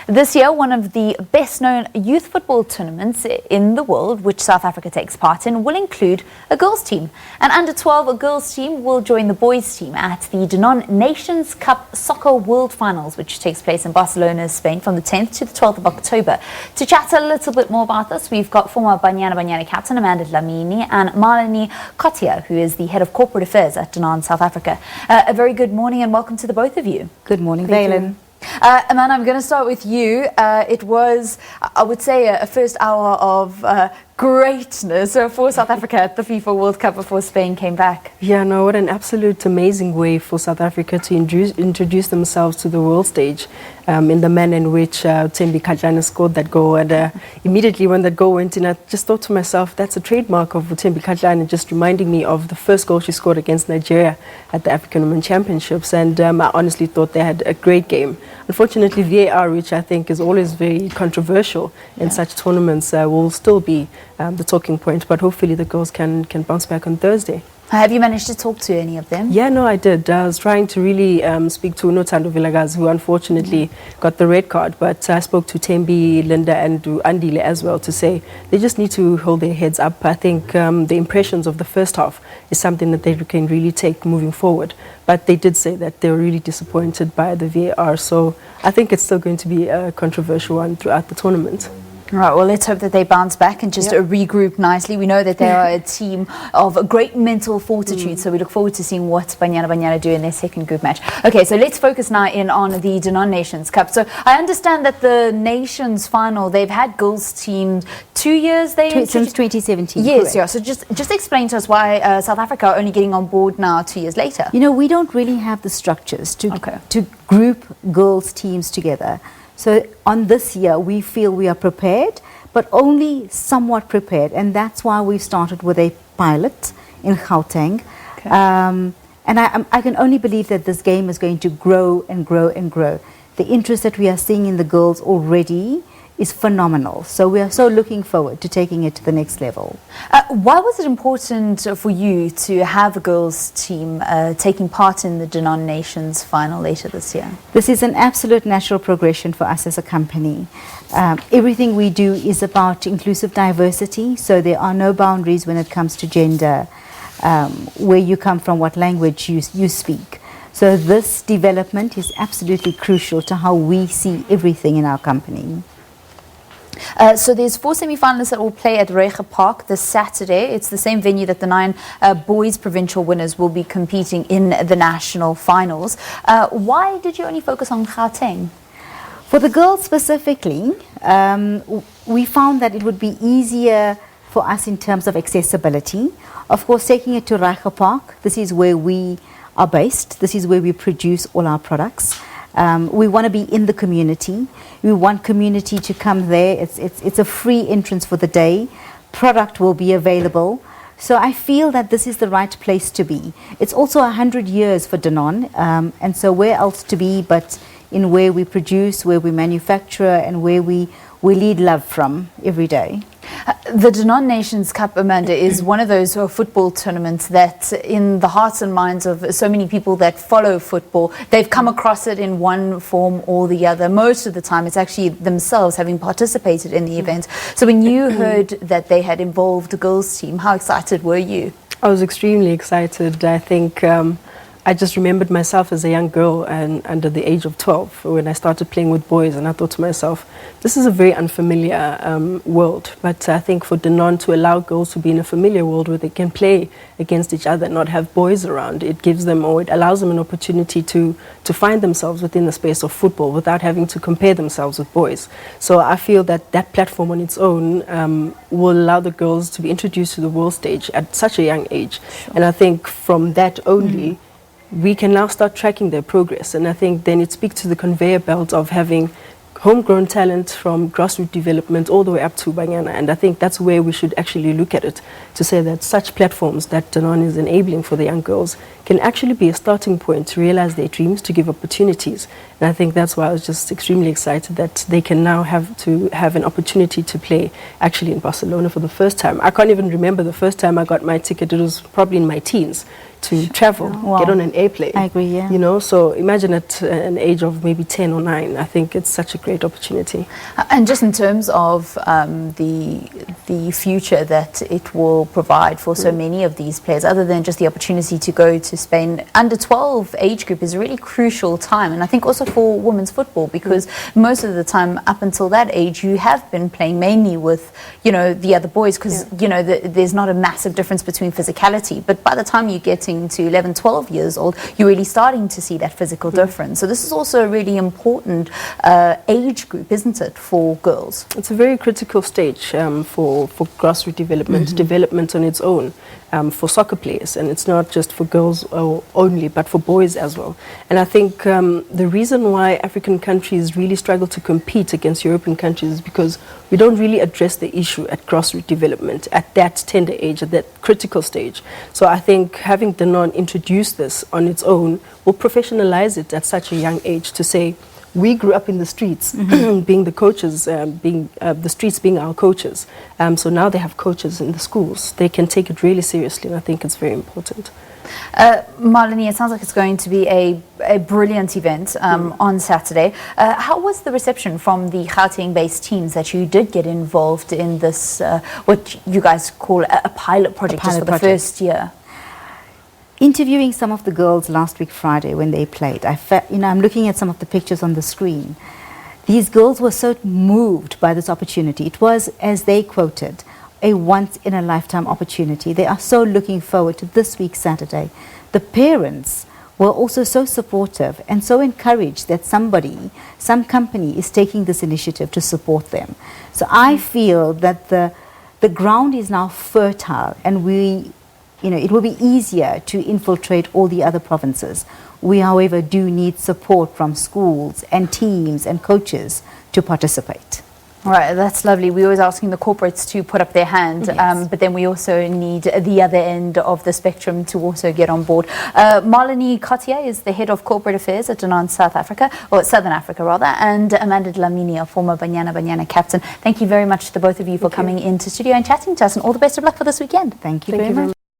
This year, one of the best-known youth football tournaments in the world, which South Africa takes part in, will include a girls' team. An under-12 girls' team will join the boys' team at the Danone Nations Cup Soccer World Finals, which takes place in Barcelona, Spain, from the 10th to the 12th of October. To chat a little bit more about this, we've got former Banyana captain Amanda Dlamini and Marlinie, Kotiah, who is the head of corporate affairs at Danone South Africa. A very good morning and welcome to the both of you. Good morning, Valen. Amanda, I'm going to start with you. It was, I would say, a first hour of greatness for South Africa at the FIFA World Cup before Spain came back. Yeah, no, what an absolute amazing way for South Africa to introduce themselves to the world stage in the manner in which Kotiah scored that goal. And immediately when that goal went in, I just thought to myself, that's a trademark of Kotiah, just reminding me of the first goal she scored against Nigeria at the African Women Championships. And I honestly thought they had a great game. Unfortunately, VAR, which I think is always very controversial in such tournaments, will still be the talking point, but hopefully the girls can bounce back on Thursday. Have you managed to talk to any of them? Yeah, no, I did. I was trying to really speak to Nothando Vilakazi, who unfortunately got the red card, but I spoke to Tembi, Linda and Andile as well to say they just need to hold their heads up. I think the impressions of the first half is something that they can really take moving forward, but they did say that they were really disappointed by the VAR, so I think it's still going to be a controversial one throughout the tournament. Right, well, let's hope that they bounce back and just regroup nicely. We know that they are a team of great mental fortitude, so we look forward to seeing what Banyana do in their second group match. Okay, so let's focus now in on the Danone Nations Cup. So I understand that the Nations final, they've had girls' teams 2 years. Since 2017. Yes, correct. yeah. So just explain to us why South Africa are only getting on board now 2 years later. You know, we don't really have the structures to group girls' teams together. So on this year, we feel we are prepared, but only somewhat prepared. And that's why we've started with a pilot in Gauteng. Okay. And I can only believe that this game is going to grow and grow and grow. The interest that we are seeing in the girls already is phenomenal. So we are so looking forward to taking it to the next level. Why was it important for you to have a girls' team taking part in the Danone Nations final later this year? This is an absolute natural progression for us as a company. Everything we do is about inclusive diversity, so there are no boundaries when it comes to gender, where you come from, what language you speak. So this development is absolutely crucial to how we see everything in our company. So there's 4 semi-finalists that will play at Reiger Park this Saturday. It's the same venue that the 9 boys provincial winners will be competing in the national finals. Why did you only focus on Gauteng? For the girls specifically, we found that it would be easier for us in terms of accessibility. Of course, taking it to Reiger Park, this is where we are based. This is where we produce all our products. We want to be in the community. We want community to come there. It's a free entrance for the day. Product will be available. So I feel that this is the right place to be. It's also 100 years for Danone, and so where else to be but in where we produce, where we manufacture, and where we lead love from every day. The Danone Nations Cup, Amanda, is one of those football tournaments that in the hearts and minds of so many people that follow football, they've come across it in one form or the other. Most of the time it's actually themselves having participated in the event. So when you heard that they had involved a girls' team, how excited were you? I was extremely excited. I think I just remembered myself as a young girl and under the age of 12 when I started playing with boys, and I thought to myself, this is a very unfamiliar world, but I think for Danone to allow girls to be in a familiar world where they can play against each other and not have boys around, it gives them, or it allows them an opportunity to find themselves within the space of football without having to compare themselves with boys. So I feel that that platform on its own will allow the girls to be introduced to the world stage at such a young age. Sure. And I think from that only, we can now start tracking their progress, and I think then it speaks to the conveyor belt of having homegrown talent from grassroots development all the way up to Banyana, and I think that's where we should actually look at it, to say that such platforms that Danone is enabling for the young girls can actually be a starting point to realize their dreams, to give opportunities. And I think that's why I was just extremely excited that they can now have an opportunity to play actually in Barcelona for the first time. I can't even remember the first time I got my ticket. It was probably in my teens, to travel, Wow. get on an airplane. I agree, yeah. You know, so imagine at an age of maybe 10 or 9, I think it's such a great opportunity. And just in terms of the future that it will provide for so many of these players, other than just the opportunity to go to Spain, under 12 age group is a really crucial time, and I think also for women's football, because most of the time up until that age you have been playing mainly with, you know, the other boys, because you know there's not a massive difference between physicality, but by the time you're getting to 11, 12 years old, you're really starting to see that physical difference. So this is also a really important age group, isn't it, for girls? It's a very critical stage for grassroots development, development on its own for soccer players, and it's not just for girls only, but for boys as well. And I think the reason why African countries really struggle to compete against European countries is because we don't really address the issue at grassroots development at that tender age, at that critical stage. So I think having Danone introduce this on its own will professionalize it at such a young age, to say, we grew up in the streets, being the coaches, the streets being our coaches. So now they have coaches in the schools. They can take it really seriously, and I think it's very important. Marlinie, it sounds like it's going to be a brilliant event on Saturday. How was the reception from the Gauteng-based teams that you did get involved in this, what you guys call a pilot project, just for the first year? Interviewing some of the girls last week Friday when they played, I'm looking at some of the pictures on the screen. These girls were so moved by this opportunity. It was, as they quoted, a once-in-a-lifetime opportunity. They are so looking forward to this week Saturday. The parents were also so supportive and so encouraged that some company is taking this initiative to support them. So I feel that the ground is now fertile, and it will be easier to infiltrate all the other provinces. We, however, do need support from schools and teams and coaches to participate. All right, that's lovely. We're always asking the corporates to put up their hand, Yes. but then we also need the other end of the spectrum to also get on board. Marlinie Kotiah is the head of corporate affairs at Danone South Africa, or Southern Africa rather, and Amanda Dlamini, a former Banyana captain. Thank you very much to both of you for coming into studio and chatting to us, and all the best of luck for this weekend. Thank you very much.